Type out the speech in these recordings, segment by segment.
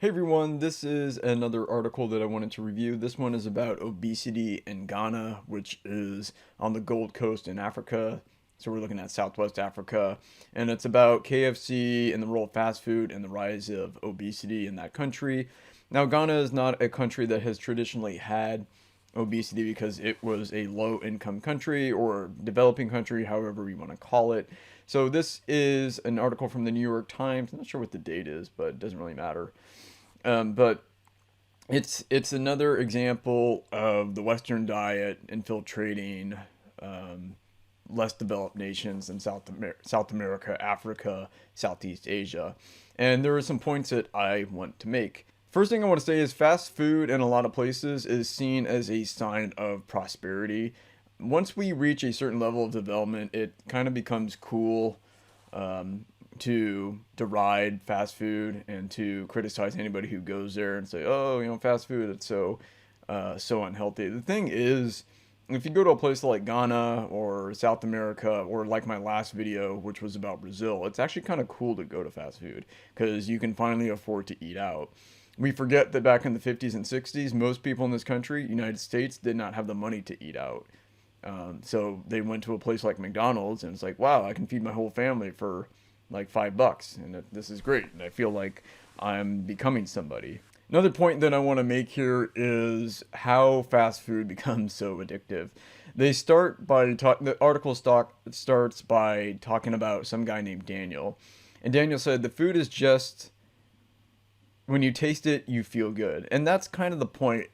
Hey everyone, this is another article that I wanted to review. This one is about obesity in Ghana, which is on the Gold Coast in Africa. So we're looking at Southwest Africa, and it's about KFC and the role of fast food and the rise of obesity in that country. Now, Ghana is not a country that has traditionally had obesity because it was a low income country or developing country, however you want to call it. So this is an article from the New York Times. I'm not sure what the date is, but it doesn't really matter. But it's another example of the Western diet infiltrating um, less developed nations in South America, Africa, Southeast Asia. And there are some points that I want to make. First thing I want to say is fast food in a lot of places is seen as a sign of prosperity. Once we reach a certain level of development, it kind of becomes cool um, to deride fast food and to criticize anybody who goes there and say, "Oh, fast food, it's so unhealthy." The thing is, if you go to a place like Ghana or South America or like my last video, which was about Brazil, it's actually kind of cool to go to fast food because you can finally afford to eat out. We forget that back in the 50s and 60s, most people in this country, United States, did not have the money to eat out. So they went to a place like McDonald's, and it's like, wow, I can feed my whole family for like $5, and this is great. And I feel like I'm becoming somebody. Another point that I want to make here is how fast food becomes so addictive. They start by the article starts by talking about some guy named Daniel, and Daniel said the food is just when you taste it, you feel good, and that's kind of the point.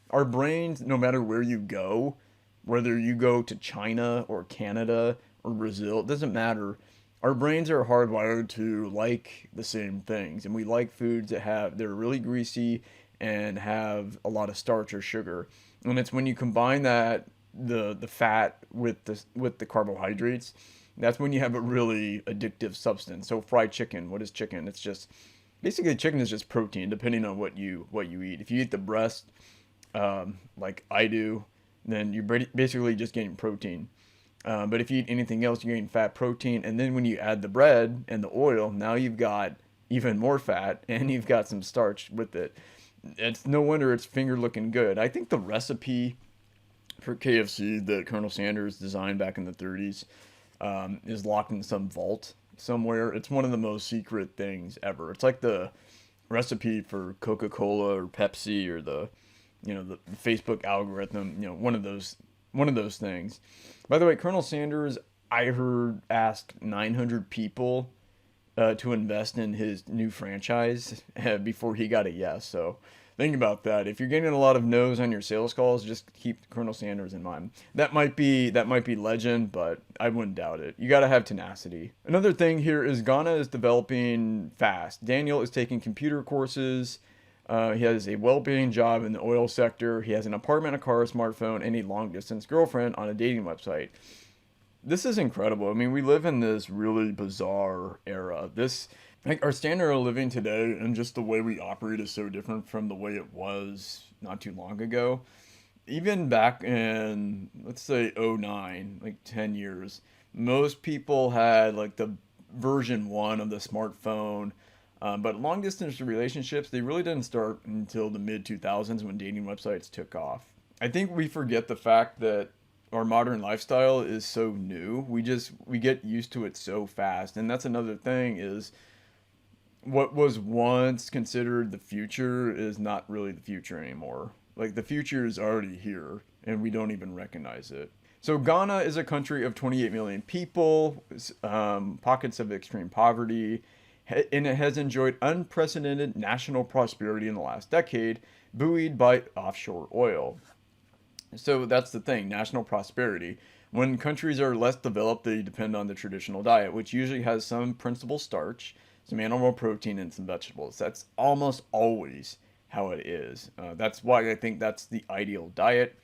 Our brains, no matter where you go, whether you go to China or Canada or Brazil, it doesn't matter. Our brains are hardwired to like the same things, and we like foods they're really greasy and have a lot of starch or sugar. And it's when you combine the fat with the carbohydrates, that's when you have a really addictive substance. So fried chicken, what is chicken? It's just basically chicken is just protein, depending on what you eat. If you eat the breast, like I do, then you're basically just getting protein. But if you eat anything else, you're getting fat, protein, and then when you add the bread and the oil, now you've got even more fat and you've got some starch with it. It's no wonder it's finger looking good. I think the recipe for KFC that Colonel Sanders designed back in the 30s is locked in some vault somewhere. It's one of the most secret things ever. It's like the recipe for Coca-Cola or Pepsi or the Facebook algorithm, one of those things. By the way, Colonel Sanders, I heard, asked 900 people to invest in his new franchise before he got a yes. So think about that. If you're getting a lot of no's on your sales calls, just keep Colonel Sanders in mind. That might be legend, but I wouldn't doubt it. You got to have tenacity. Another thing here is Ghana is developing fast. Daniel is taking computer courses. He has a well-paying job in the oil sector. He has an apartment, a car, a smartphone, and a long-distance girlfriend on a dating website. This is incredible. I mean, we live in this really bizarre era. Like our standard of living today and just the way we operate is so different from the way it was not too long ago. Even back in, let's say, '09, like 10 years, most people had like the version one of the smartphone. But long distance relationships, they really didn't start until the mid 2000s when dating websites took off. I think we forget the fact that our modern lifestyle is so new. We get used to it so fast. And that's another thing is what was once considered the future is not really the future anymore. Like the future is already here and we don't even recognize it. So Ghana is a country of 28 million people, pockets of extreme poverty, and it has enjoyed unprecedented national prosperity in the last decade, buoyed by offshore oil. So that's the thing, national prosperity. When countries are less developed, they depend on the traditional diet, which usually has some principal starch, some animal protein, and some vegetables. That's almost always how it is. That's why I think that's the ideal diet,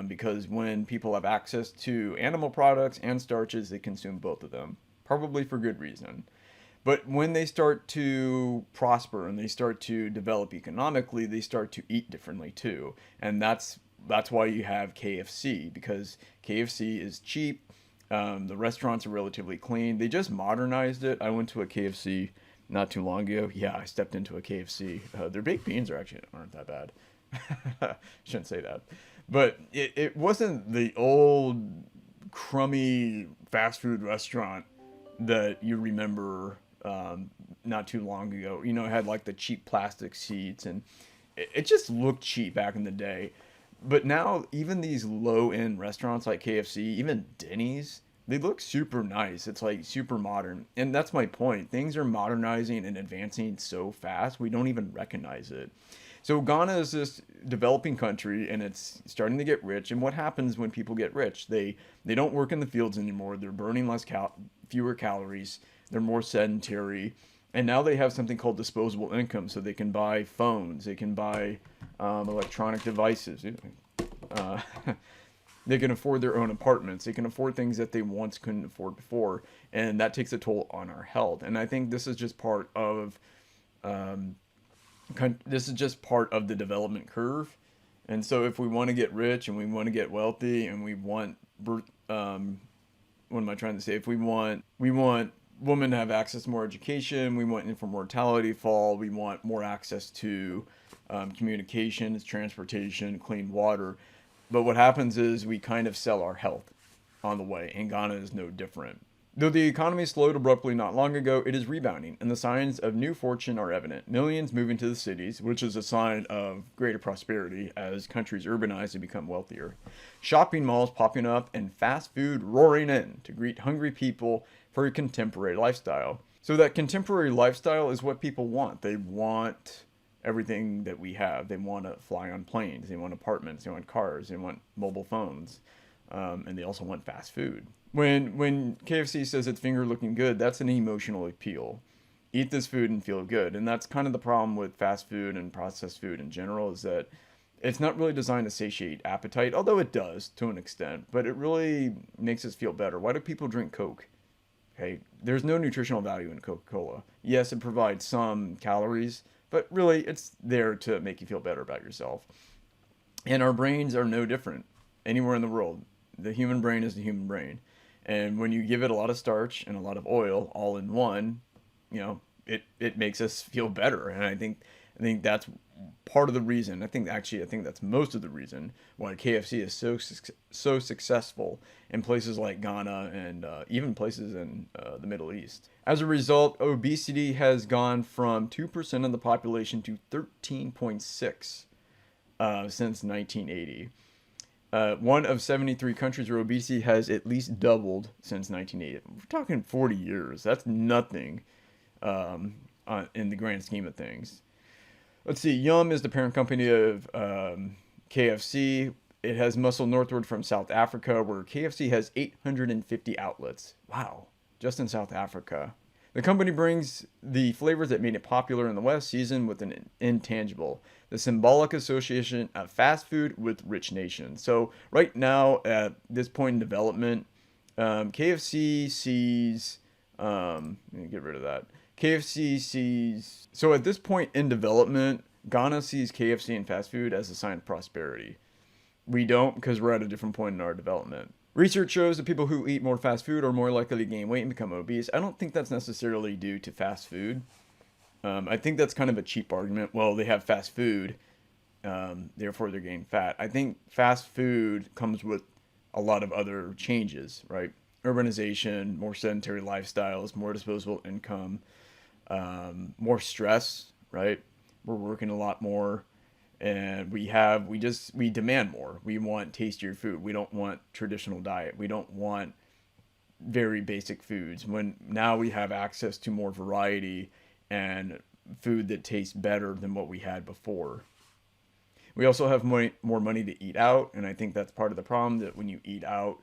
because when people have access to animal products and starches, they consume both of them, probably for good reason. But when they start to prosper and they start to develop economically, they start to eat differently too. And that's why you have KFC, because KFC is cheap. The restaurants are relatively clean. They just modernized it. I went to a KFC not too long ago. Yeah, I stepped into a KFC. Their baked beans aren't that bad. Shouldn't say that, but it wasn't the old crummy fast food restaurant that you remember not too long ago. You know, it had like the cheap plastic seats, and it just looked cheap back in the day. But now, even these low end restaurants like KFC, even Denny's, they look super nice. It's like super modern. And that's my point. Things are modernizing and advancing so fast, we don't even recognize it. So Ghana is this developing country and it's starting to get rich. And what happens when people get rich? They don't work in the fields anymore. They're burning fewer calories. They're more sedentary. And now they have something called disposable income. So they can buy phones. They can buy electronic devices. Uh, they can afford their own apartments. They can afford things that they once couldn't afford before. And that takes a toll on our health. And I think this is just part of um, the development curve. And so if we want to get rich and we want to get wealthy and we want what am I trying to say? If we want women to have access to more education, we want infant mortality fall, we want more access to communications, transportation, clean water. But what happens is we kind of sell our health on the way, and Ghana is no different. Though the economy slowed abruptly not long ago, it is rebounding, and the signs of new fortune are evident. Millions moving to the cities, which is a sign of greater prosperity as countries urbanize and become wealthier. Shopping malls popping up, and fast food roaring in to greet hungry people for a contemporary lifestyle. So that contemporary lifestyle is what people want. They want everything that we have. They want to fly on planes. They want apartments. They want cars. They want mobile phones. And they also want fast food. When KFC says it's finger looking good, that's an emotional appeal. Eat this food and feel good. And that's kind of the problem with fast food and processed food in general, is that it's not really designed to satiate appetite, although it does to an extent, but it really makes us feel better. Why do people drink Coke? Okay, there's no nutritional value in Coca-Cola. Yes, it provides some calories, but really it's there to make you feel better about yourself. And our brains are no different anywhere in the world. The human brain is the human brain. And when you give it a lot of starch and a lot of oil all in one, it makes us feel better. And I think that's part of the reason. I think that's most of the reason why KFC is so successful in places like Ghana and even places in the Middle East. As a result, obesity has gone from 2% of the population to 13.6 since 1980. One of 73 countries where obesity has at least doubled since 1980. We're talking 40 years. That's nothing in the grand scheme of things. Let's see. Yum is the parent company of KFC. It has muscled northward from South Africa, where KFC has 850 outlets. Wow, just in South Africa. The company brings the flavors that made it popular in the West, seasoned with an intangible, the symbolic association of fast food with rich nations. So right now, at this point in development, KFC sees, let me get rid of that. So at this point in development, Ghana sees KFC and fast food as a sign of prosperity. We don't, because we're at a different point in our development. Research shows that people who eat more fast food are more likely to gain weight and become obese. I don't think that's necessarily due to fast food. I think that's kind of a cheap argument. Well, they have fast food, therefore they're gaining fat. I think fast food comes with a lot of other changes, right? Urbanization, more sedentary lifestyles, more disposable income, more stress, right? We're working a lot more. And we demand more. We want tastier food. We don't want traditional diet. We don't want very basic foods. When now we have access to more variety and food that tastes better than what we had before. We also have more money to eat out, and I think that's part of the problem, that when you eat out,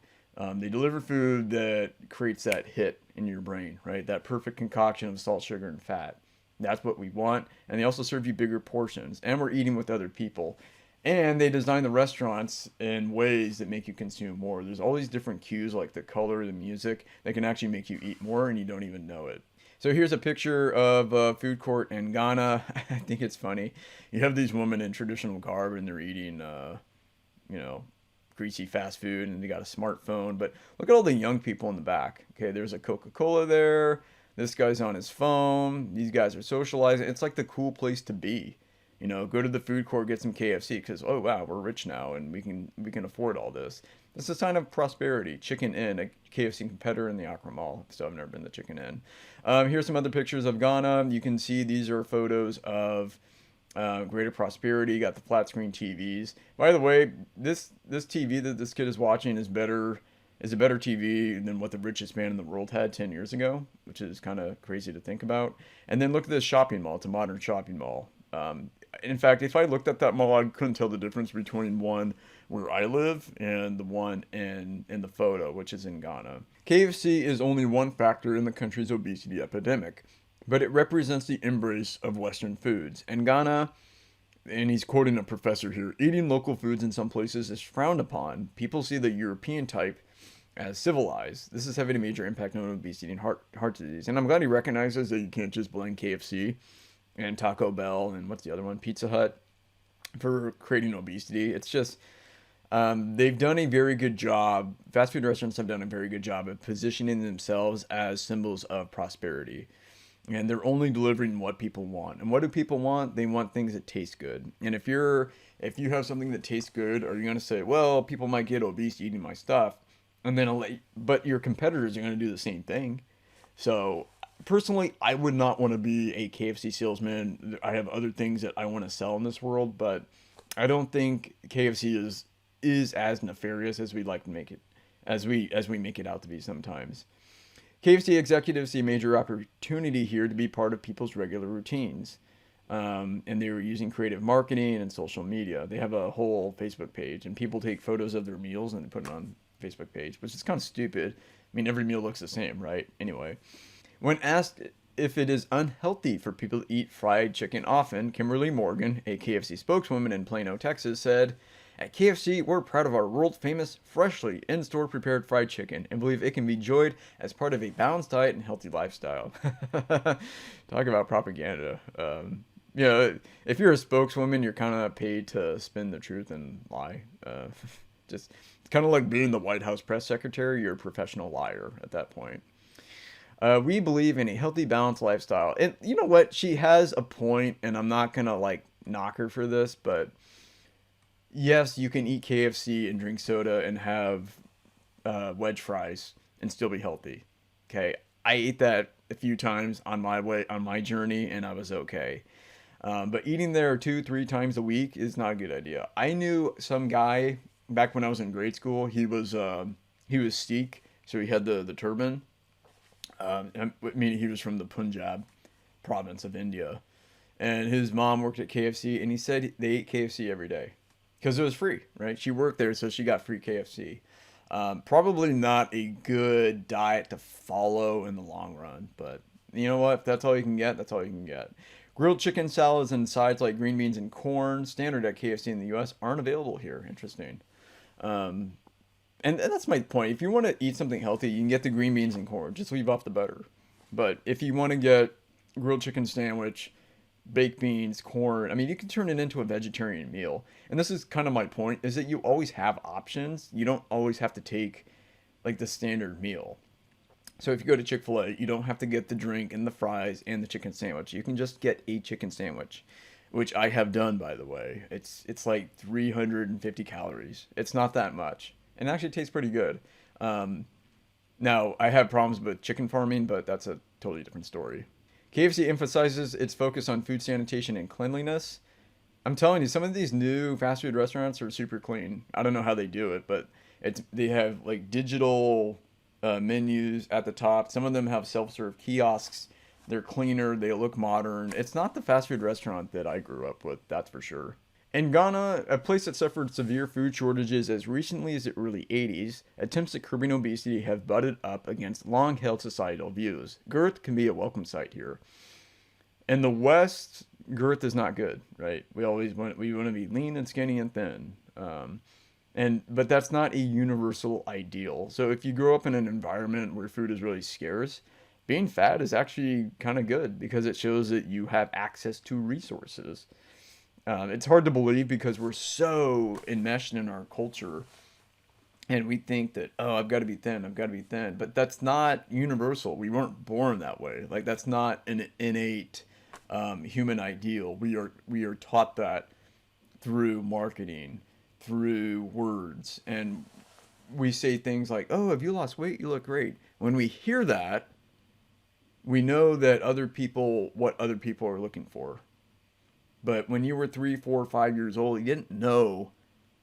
they deliver food that creates that hit in your brain, right? That perfect concoction of salt, sugar, and fat. That's what we want. And they also serve you bigger portions. And we're eating with other people. And they design the restaurants in ways that make you consume more. There's all these different cues, like the color, the music, that can actually make you eat more and you don't even know it. So here's a picture of a food court in Ghana. I think it's funny. You have these women in traditional garb and they're eating, greasy fast food, and they got a smartphone. But look at all the young people in the back. Okay, there's a Coca-Cola there. This guy's on his phone. These guys are socializing. It's like the cool place to be. Go to the food court, get some KFC because oh wow, we're rich now and we can afford all this. It's a sign of prosperity. Chicken Inn, a KFC competitor in the Accra Mall. So I've never been to Chicken Inn. Here's some other pictures of Ghana. You can see these are photos of greater prosperity. Got the flat screen TVs. By the way, this TV that this kid is watching is a better TV than what the richest man in the world had 10 years ago, which is kind of crazy to think about. And then look at this shopping mall. It's a modern shopping mall. In fact, if I looked at that mall, I couldn't tell the difference between one where I live and the one in the photo, which is in Ghana. KFC is only one factor in the country's obesity epidemic, but it represents the embrace of Western foods. And Ghana, and he's quoting a professor here, eating local foods in some places is frowned upon. People see the European type as civilized. This is having a major impact on obesity and heart disease. And I'm glad he recognizes that you can't just blame KFC and Taco Bell and what's the other one, Pizza Hut, for creating obesity. It's just they've done a very good job. Fast food restaurants have done a very good job of positioning themselves as symbols of prosperity. And they're only delivering what people want. And what do people want? They want things that taste good. And if you have something that tastes good, are you going to say, well, people might get obese eating my stuff, and then but your competitors are going to do the same thing. So personally, I would not want to be a KFC salesman. I have other things that I want to sell in this world, but I don't think KFC is as nefarious as we like to make it, as we make it out to be sometimes. KFC executives see a major opportunity here to be part of people's regular routines. And they were using creative marketing and social media. They have a whole Facebook page, and people take photos of their meals and they put it on Facebook page, which is kind of stupid. I mean, every meal looks the same, right? Anyway, when asked if it is unhealthy for people to eat fried chicken often, Kimberly Morgan, a KFC spokeswoman in Plano, Texas, said, "At KFC, we're proud of our world-famous, freshly in-store prepared fried chicken and believe it can be enjoyed as part of a balanced diet and healthy lifestyle." Talk about propaganda. If you're a spokeswoman, you're kind of paid to spin the truth and lie. Just kind of like being the White House press secretary. You're a professional liar at that point. We believe in a healthy, balanced lifestyle. And you know what? She has a point, and I'm not going to knock her for this, but yes, you can eat KFC and drink soda and have wedge fries and still be healthy. Okay, I ate that a few times on my journey, and I was okay. But eating there 2-3 times a week is not a good idea. I knew some guy back when I was in grade school. He was Sikh, so he had the turban. He was from the Punjab province of India, and his mom worked at KFC, and he said they ate KFC every day because it was free, right? She worked there, so she got free KFC. Probably not a good diet to follow in the long run, but you know what? If that's all you can get, that's all you can get. Grilled chicken salads and sides like green beans and corn, standard at KFC in the U.S., aren't available here. Interesting. And that's my point. If you want to eat something healthy, you can get the green beans and corn. Just leave off the butter. But if you want to get grilled chicken sandwich, baked beans, corn, I mean, you can turn it into a vegetarian meal. And this is kind of my point, is that you always have options. You don't always have to take the standard meal. So if you go to Chick-fil-A, you don't have to get the drink and the fries and the chicken sandwich. You can just get a chicken sandwich, which I have done, by the way. It's like 350 calories. It's not that much. And it actually tastes pretty good. Now, I have problems with chicken farming, but that's a totally different story. KFC emphasizes its focus on food sanitation and cleanliness. I'm telling you, some of these new fast food restaurants are super clean. I don't know how they do it, but they have digital menus at the top. Some of them have self-serve kiosks. They're cleaner. They look modern. It's not the fast food restaurant that I grew up with, that's for sure. In Ghana, a place that suffered severe food shortages as recently as the early 80s, attempts at curbing obesity have butted up against long-held societal views. Girth can be a welcome sight here. In the West, girth is not good, right? We want to be lean and skinny and thin. But that's not a universal ideal. So if you grow up in an environment where food is really scarce, being fat is actually kind of good because it shows that you have access to resources. It's hard to believe because we're so enmeshed in our culture And we think that, oh, I've got to be thin, I've got to be thin. But that's not universal. We weren't born that way. Like, that's not an innate human ideal. We are taught that through marketing, through words. And we say things like, oh, have you lost weight? You look great. When we hear that, we know that what other people are looking for. But when you were 3, 4, 5 years old, you didn't know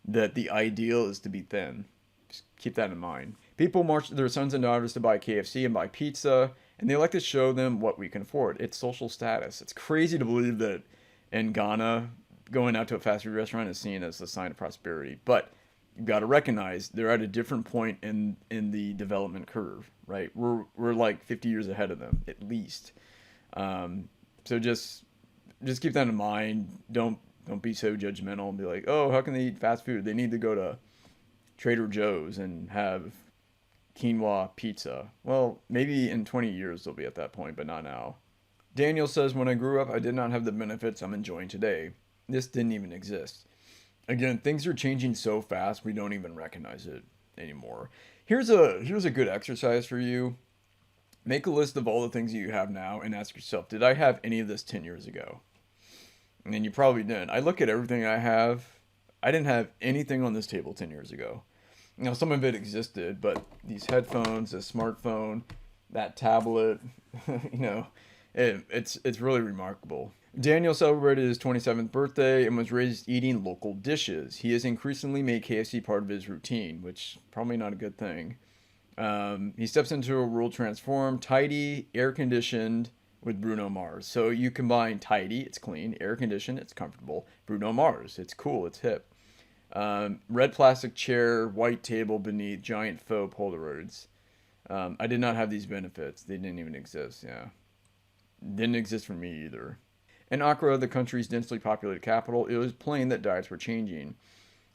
that the ideal is to be thin. Just keep that in mind. People march their sons and daughters to buy KFC and buy pizza, and they like to show them what we can afford. It's social status. It's crazy to believe that in Ghana, going out to a fast food restaurant is seen as a sign of prosperity. But you've got to recognize they're at a different point in the development curve, right? We're like 50 years ahead of them at least. So just keep that in mind. Don't be so judgmental and be like, oh, how can they eat fast food? They need to go to Trader Joe's and have quinoa pizza. Well, maybe in 20 years they'll be at that point, but not now. Daniel says, when I grew up, I did not have the benefits I'm enjoying today. This didn't even exist. Again, things are changing so fast we don't even recognize it anymore. Here's a good exercise for you. Make a list of all the things that you have now and ask yourself, did I have any of this 10 years ago? And you probably didn't. I look at everything I have. I didn't have anything on this table 10 years ago. Now, some of it existed, but these headphones, a smartphone, that tablet, you know, it's really remarkable. Daniel celebrated his 27th birthday and was raised eating local dishes. He has increasingly made KFC part of his routine, which probably not a good thing. He steps into a world transformed, tidy, air conditioned with Bruno Mars. So you combine tidy, it's clean, air conditioned, it's comfortable. Bruno Mars, it's cool, it's hip. Red plastic chair, white table beneath, giant faux Polaroids. I did not have these benefits. They didn't even exist, yeah. Didn't exist for me either. In Accra, the country's densely populated capital, it was plain that diets were changing.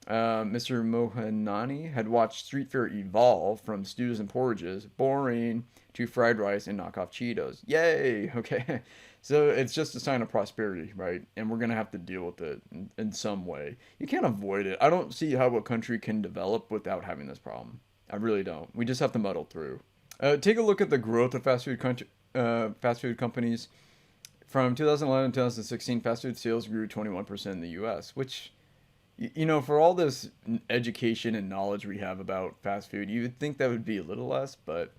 Mr. Mohanani had watched street fare evolve from stews and porridges, boring, to fried rice and knockoff Cheetos. Yay! Okay. So it's just a sign of prosperity, right? And we're going to have to deal with it in some way. You can't avoid it. I don't see how a country can develop without having this problem. I really don't. We just have to muddle through. Take a look at the growth of fast food companies. From 2011 to 2016, fast food sales grew 21% in the U.S., which, you know, for all this education and knowledge we have about fast food, you would think that would be a little less, but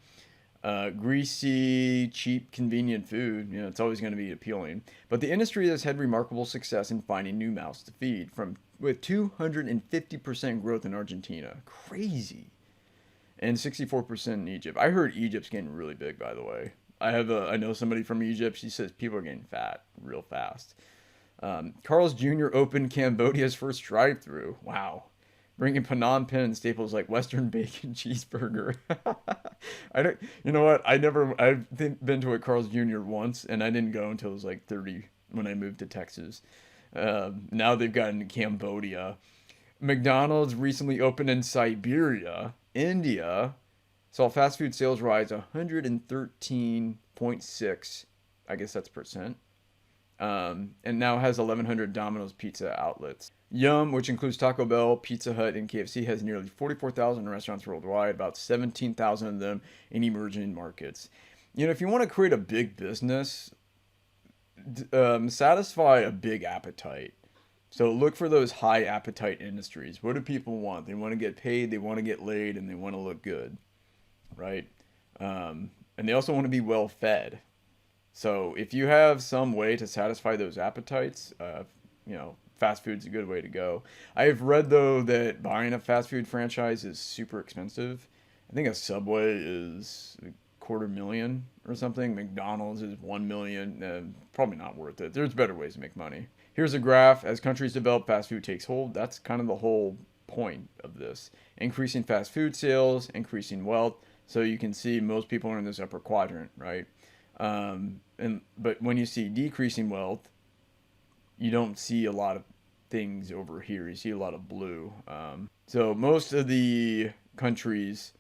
greasy, cheap, convenient food, you know, it's always going to be appealing. But the industry has had remarkable success in finding new mouths to feed, with 250% growth in Argentina. Crazy. And 64% in Egypt. I heard Egypt's getting really big, by the way. I know somebody from Egypt. She says people are getting fat real fast. Carl's Jr. opened Cambodia's first drive-through. Wow. Bringing Phnom Penh staples like Western bacon cheeseburger. You know what? I've been to a Carl's Jr. once, and I didn't go until I was like 30 when I moved to Texas. Now they've gotten Cambodia. McDonald's recently opened in Siberia, India. Saw fast food sales rise 113.6, I guess that's percent, and now has 1,100 Domino's pizza outlets. Yum, which includes Taco Bell, Pizza Hut, and KFC, has nearly 44,000 restaurants worldwide, about 17,000 of them in emerging markets. You know, if you want to create a big business, satisfy a big appetite. So look for those high appetite industries. What do people want? They want to get paid, they want to get laid, and they want to look good, right? And they also want to be well fed. So if you have some way to satisfy those appetites, you know, fast food's a good way to go. I've read though that buying a fast food franchise is super expensive. I think a Subway is $250,000 or something. McDonald's is $1 million. Probably not worth it. There's better ways to make money. Here's a graph. As countries develop, fast food takes hold. That's kind of the whole point of this. Increasing fast food sales, increasing wealth. So you can see most people are in this upper quadrant, right? But when you see decreasing wealth, you don't see a lot of things over here. You see a lot of blue. So most of the countries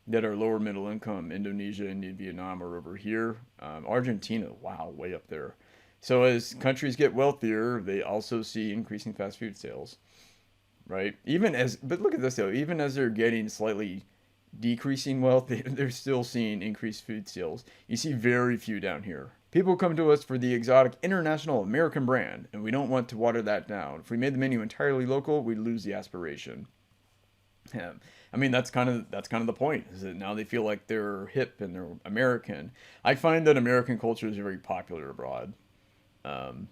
that are lower middle income, Indonesia, India, Vietnam, are over here. Argentina, wow, way up there. So as countries get wealthier, they also see increasing fast food sales. right? But look at this though, even as they're getting slightly decreasing wealth, they're still seeing increased food sales. You see very few down here. People come to us for the exotic international American brand, and we don't want to water that down. If we made the menu entirely local, we'd lose the aspiration. Yeah. I mean, that's kind of the point. Is that now they feel like they're hip and they're American. I find that American culture is very popular abroad. Um,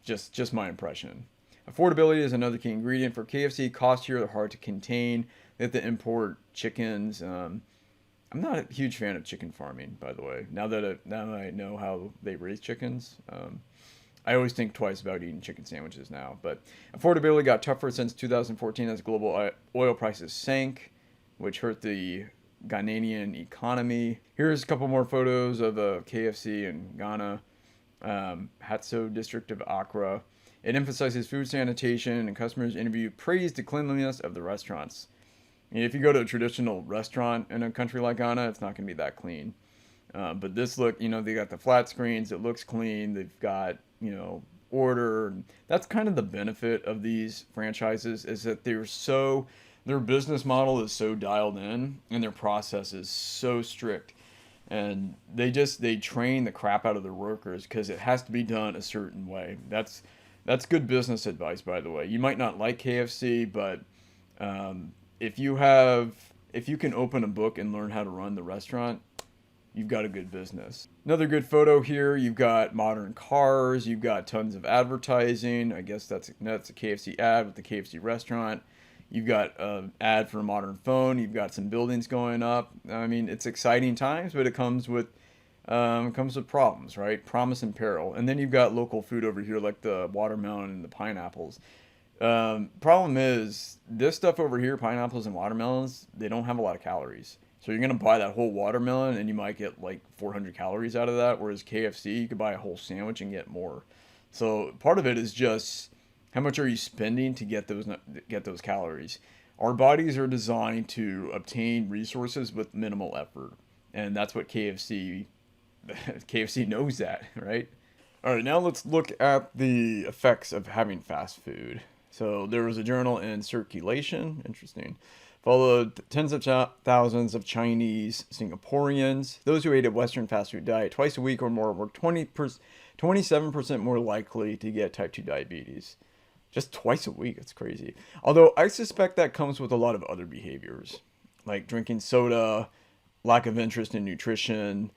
just my impression. Affordability is another key ingredient for KFC. Costs here are hard to contain. They have to import chickens. I'm not a huge fan of chicken farming, by the way. Now that I know how they raise chickens, I always think twice about eating chicken sandwiches now. But affordability got tougher since 2014 as global oil prices sank, which hurt the Ghanaian economy. Here's a couple more photos of a KFC in Ghana, Hatso district of Accra. It emphasizes food sanitation, and customers interview praise the cleanliness of the restaurants. If you go to a traditional restaurant in a country like Ghana, it's not going to be that clean. But this look, they got the flat screens. It looks clean. They've got, order. That's kind of the benefit of these franchises is that their business model is so dialed in and their process is so strict. And they train the crap out of their workers because it has to be done a certain way. That's good business advice, by the way. You might not like KFC, but if you can open a book and learn how to run the restaurant, you've got a good business. Another good photo here, you've got modern cars, you've got tons of advertising. I guess that's a KFC ad with the KFC restaurant. You've got an ad for a modern phone. You've got some buildings going up. I mean, it's exciting times, but it comes with problems, right? Promise and peril. And then you've got local food over here, like the watermelon and the pineapples. Problem is, this stuff over here, pineapples and watermelons, they don't have a lot of calories. So you're going to buy that whole watermelon and you might get like 400 calories out of that. Whereas KFC, you could buy a whole sandwich and get more. So part of it is just how much are you spending to get those calories. Our bodies are designed to obtain resources with minimal effort. And that's what KFC knows that, right? All right, now let's look at the effects of having fast food. So there was a journal in circulation, interesting, followed tens of thousands of Chinese Singaporeans. Those who ate a Western fast food diet twice a week or more were 27% more likely to get type 2 diabetes. Just twice a week, that's crazy. Although I suspect that comes with a lot of other behaviors, like drinking soda, lack of interest in nutrition.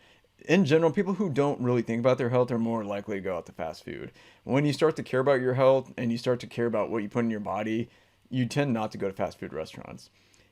In general, people who don't really think about their health are more likely to go out to fast food. When you start to care about your health and you start to care about what you put in your body, you tend not to go to fast food restaurants.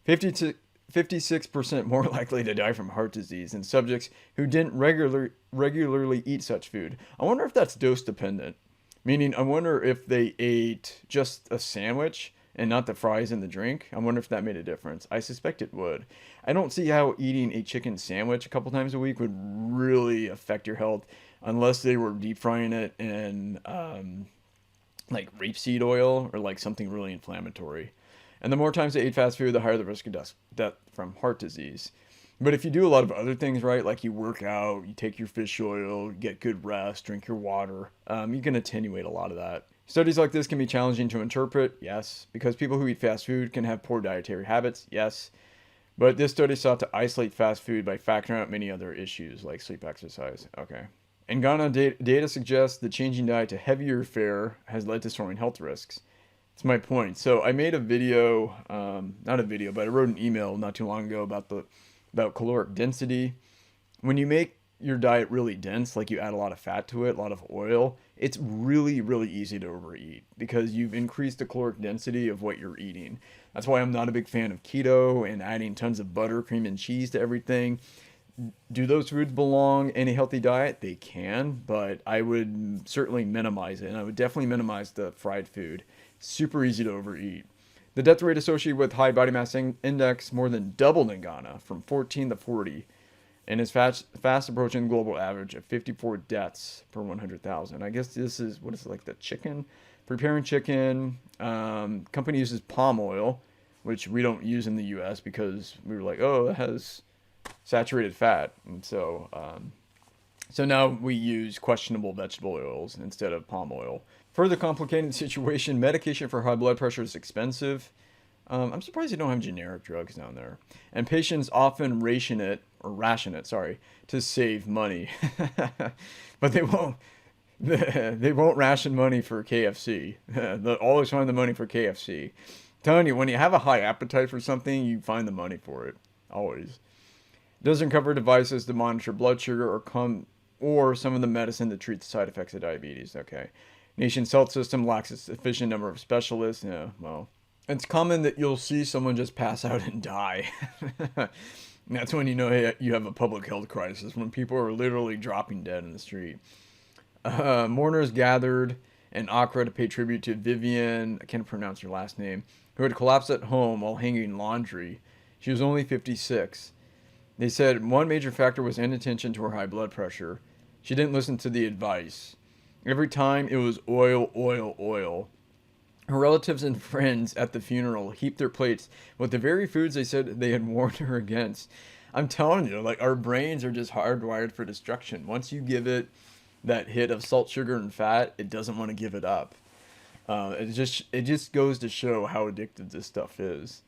56% more likely to die from heart disease than subjects who didn't regularly eat such food. I wonder if that's dose dependent. Meaning, I wonder if they ate just a sandwich and not the fries and the drink. I wonder if that made a difference. I suspect it would. I don't see how eating a chicken sandwich a couple times a week would really affect your health unless they were deep frying it in like rapeseed oil or like something really inflammatory. And the more times they ate fast food, the higher the risk of death from heart disease. But if you do a lot of other things right, like you work out, you take your fish oil, you get good rest, drink your water, you can attenuate a lot of that. Studies like this can be challenging to interpret, yes, because people who eat fast food can have poor dietary habits, yes. But this study sought to isolate fast food by factoring out many other issues like sleep, exercise. Okay. In Ghana, data suggests the changing diet to heavier fare has led to soaring health risks. That's my point. So I made a video, not a video, but I wrote an email not too long ago about caloric density. When you make your diet really dense, like you add a lot of fat to it, a lot of oil, it's really, really easy to overeat because you've increased the caloric density of what you're eating. That's why I'm not a big fan of keto and adding tons of butter, cream, and cheese to everything. Do those foods belong in a healthy diet? They can, but I would certainly minimize it. And I would definitely minimize the fried food. Super easy to overeat. The death rate associated with high body mass index more than doubled in Ghana from 14 to 40 and is fast approaching the global average of 54 deaths per 100,000. I guess this is, what is it, like the chicken? Preparing chicken. Company uses palm oil, which we don't use in the U.S. because we were like, oh, it has saturated fat. And so now we use questionable vegetable oils instead of palm oil. Further complicating the situation, medication for high blood pressure is expensive. I'm surprised they don't have generic drugs down there. And patients often ration it, sorry, to save money. But they won't. They won't ration money for KFC. They'll always find the money for KFC. Telling you, when you have a high appetite for something, you find the money for it. Always. Doesn't cover devices to monitor blood sugar or some of the medicine to treat the side effects of diabetes. Okay. Nation's health system lacks a sufficient number of specialists. Yeah, well, it's common that you'll see someone just pass out and die. That's when you know, hey, you have a public health crisis, when people are literally dropping dead in the street. Mourners gathered in Accra to pay tribute to Vivian, I can't pronounce her last name, who had collapsed at home while hanging laundry. She was only 56. They said one major factor was inattention to her high blood pressure. She didn't listen to the advice. Every time it was oil, oil, oil. Her relatives and friends at the funeral heaped their plates with the very foods they said they had warned her against. I'm telling you, like, our brains are just hardwired for destruction. Once you give it that hit of salt, sugar, and fat, it doesn't want to give it up. It just goes to show how addictive this stuff is.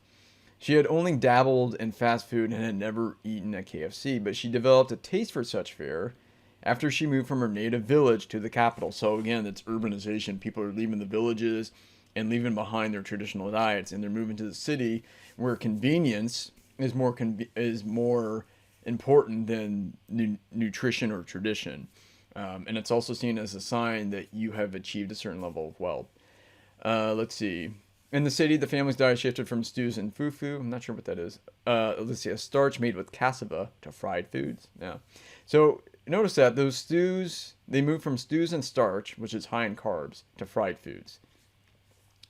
She had only dabbled in fast food and had never eaten at KFC, but she developed a taste for such fare after she moved from her native village to the capital. So again, it's urbanization. People are leaving the villages and leaving behind their traditional diets, and they're moving to the city where convenience is more important than nutrition or tradition. And it's also seen as a sign that you have achieved a certain level of wealth. Let's see. In the city, the family's diet shifted from stews and fufu. I'm not sure what that is. Let's see, a starch made with cassava to fried foods. Yeah. So notice that those stews, they moved from stews and starch, which is high in carbs, to fried foods.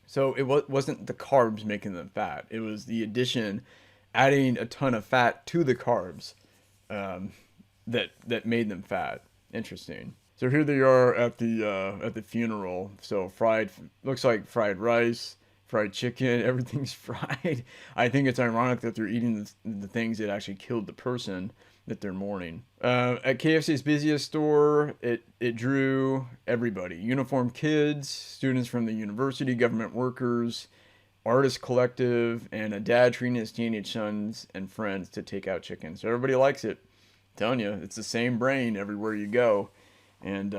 So it wasn't the carbs making them fat. It was the addition, adding a ton of fat to the carbs, that made them fat. Interesting. So here they are at the funeral. So looks like fried rice, fried chicken, everything's fried. I think it's ironic that they're eating the things that actually killed the person that they're mourning. At KFC's busiest store, it drew everybody. Uniformed kids, students from the university, government workers, artist collective, and a dad treating his teenage sons and friends to take out chicken. So everybody likes it. I'm telling you, it's the same brain everywhere you go. And,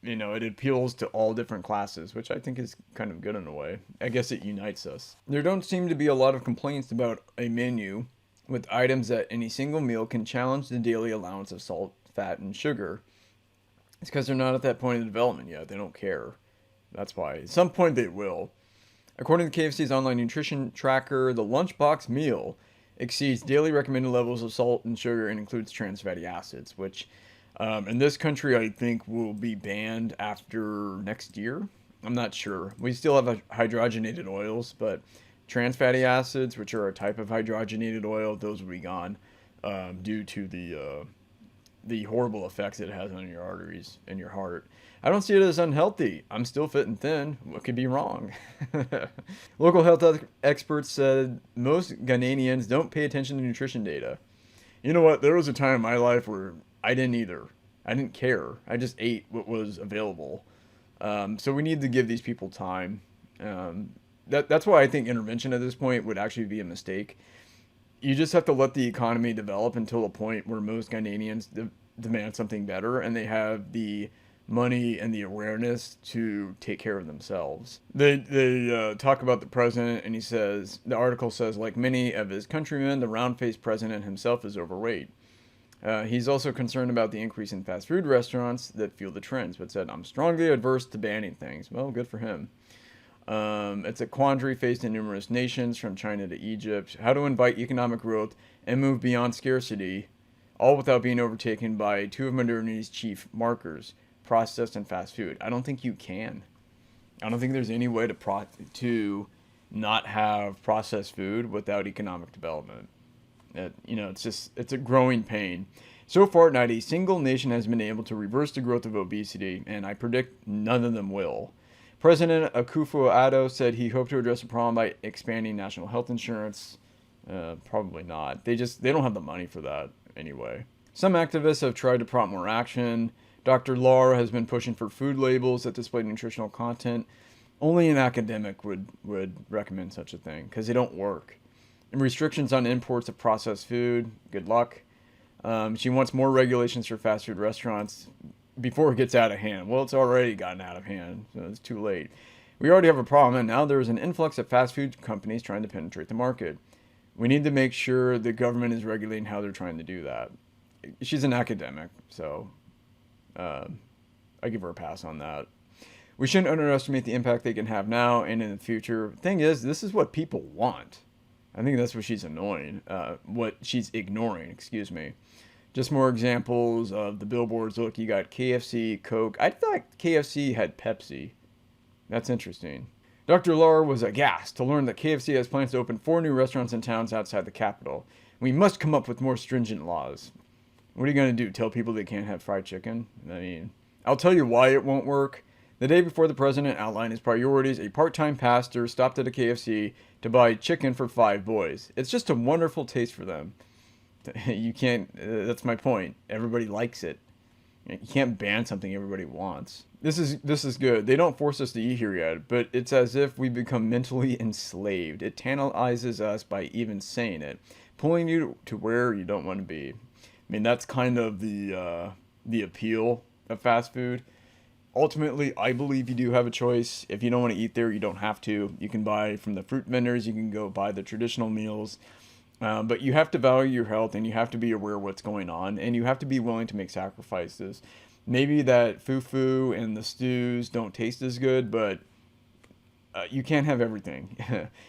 it appeals to all different classes, which I think is kind of good in a way. I guess it unites us. There don't seem to be a lot of complaints about a menu with items that any single meal can challenge the daily allowance of salt, fat, and sugar. It's because they're not at that point of development yet. They don't care. That's why. At some point they will. According to KFC's online nutrition tracker, the lunchbox meal exceeds daily recommended levels of salt and sugar and includes trans fatty acids, which in this country I think will be banned after next year. I'm not sure. We still have hydrogenated oils, but trans fatty acids, which are a type of hydrogenated oil, those will be gone due to the horrible effects it has on your arteries and your heart. I don't see it as unhealthy. I'm still fit and thin. What could be wrong? Local health experts said most Ghanaians don't pay attention to nutrition data. You know what? There was a time in my life where I didn't either. I didn't care. I just ate what was available. So we need to give these people time. That's why I think intervention at this point would actually be a mistake. You just have to let the economy develop until a point where most Ghanaians demand something better and they have the money and the awareness to take care of themselves. They talk about the president, and the article says, like many of his countrymen, the round-faced president himself is overweight. He's also concerned about the increase in fast food restaurants that fuel the trends, but said, I'm strongly adverse to banning things. Well, good for him. It's a quandary faced in numerous nations, from China to Egypt. How to invite economic growth and move beyond scarcity, all without being overtaken by two of modernity's chief markers, processed and fast food. I don't think you can. I don't think there's any way to not have processed food without economic development. It's a growing pain. So far, not a single nation has been able to reverse the growth of obesity, and I predict none of them will. President Akufo-Addo said he hoped to address the problem by expanding national health insurance. Probably not. They don't have the money for that anyway. Some activists have tried to prompt more action, Dr. Lar has been pushing for food labels that display nutritional content. Only an academic would recommend such a thing because they don't work. And restrictions on imports of processed food, good luck. She wants more regulations for fast food restaurants before it gets out of hand. Well, it's already gotten out of hand, so it's too late. We already have a problem, and now there's an influx of fast food companies trying to penetrate the market. We need to make sure the government is regulating how they're trying to do that. She's an academic, so I give her a pass on that. We shouldn't underestimate the impact they can have now and in the future. Thing is, this is what people want. I think that's what she's what she's ignoring, excuse me. Just more examples of the billboards. Look, you got KFC, Coke. I thought KFC had Pepsi. That's interesting. Dr. Lar was aghast to learn that KFC has plans to open 4 new restaurants in towns outside the capital. We must come up with more stringent laws. What are you going to do? Tell people they can't have fried chicken? I mean, I'll tell you why it won't work. The day before the president outlined his priorities, a part-time pastor stopped at a KFC to buy chicken for 5 boys. It's just a wonderful taste for them. You can't, that's my point. Everybody likes it. You can't ban something everybody wants. This is good. They don't force us to eat here yet, but it's as if we become mentally enslaved. It tantalizes us by even saying it, pulling you to where you don't want to be. I mean, that's kind of the appeal of fast food. Ultimately, I believe you do have a choice. If you don't want to eat there, you don't have to. You can buy from the fruit vendors. You can go buy the traditional meals. But you have to value your health, and you have to be aware of what's going on, and you have to be willing to make sacrifices. Maybe that fufu and the stews don't taste as good, but you can't have everything.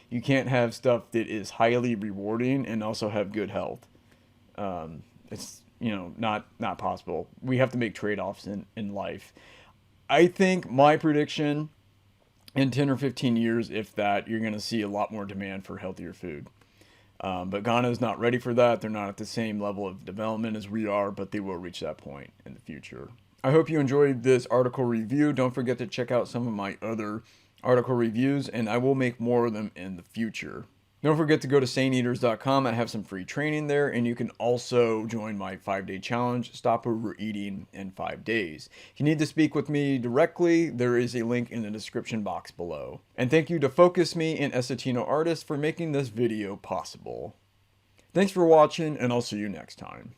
You can't have stuff that is highly rewarding and also have good health. It's not possible. We have to make trade-offs in life. I think my prediction in 10 or 15 years, if that, you're going to see a lot more demand for healthier food. But Ghana is not ready for that. They're not at the same level of development as we are, but they will reach that point in the future. I hope you enjoyed this article review. Don't forget to check out some of my other article reviews, and I will make more of them in the future. Don't forget to go to saneaters.com. I have some free training there, and you can also join my 5-day challenge, Stop Overeating in 5 days. If you need to speak with me directly, there is a link in the description box below. And thank you to Focus Me and Essetino Artists for making this video possible. Thanks for watching, and I'll see you next time.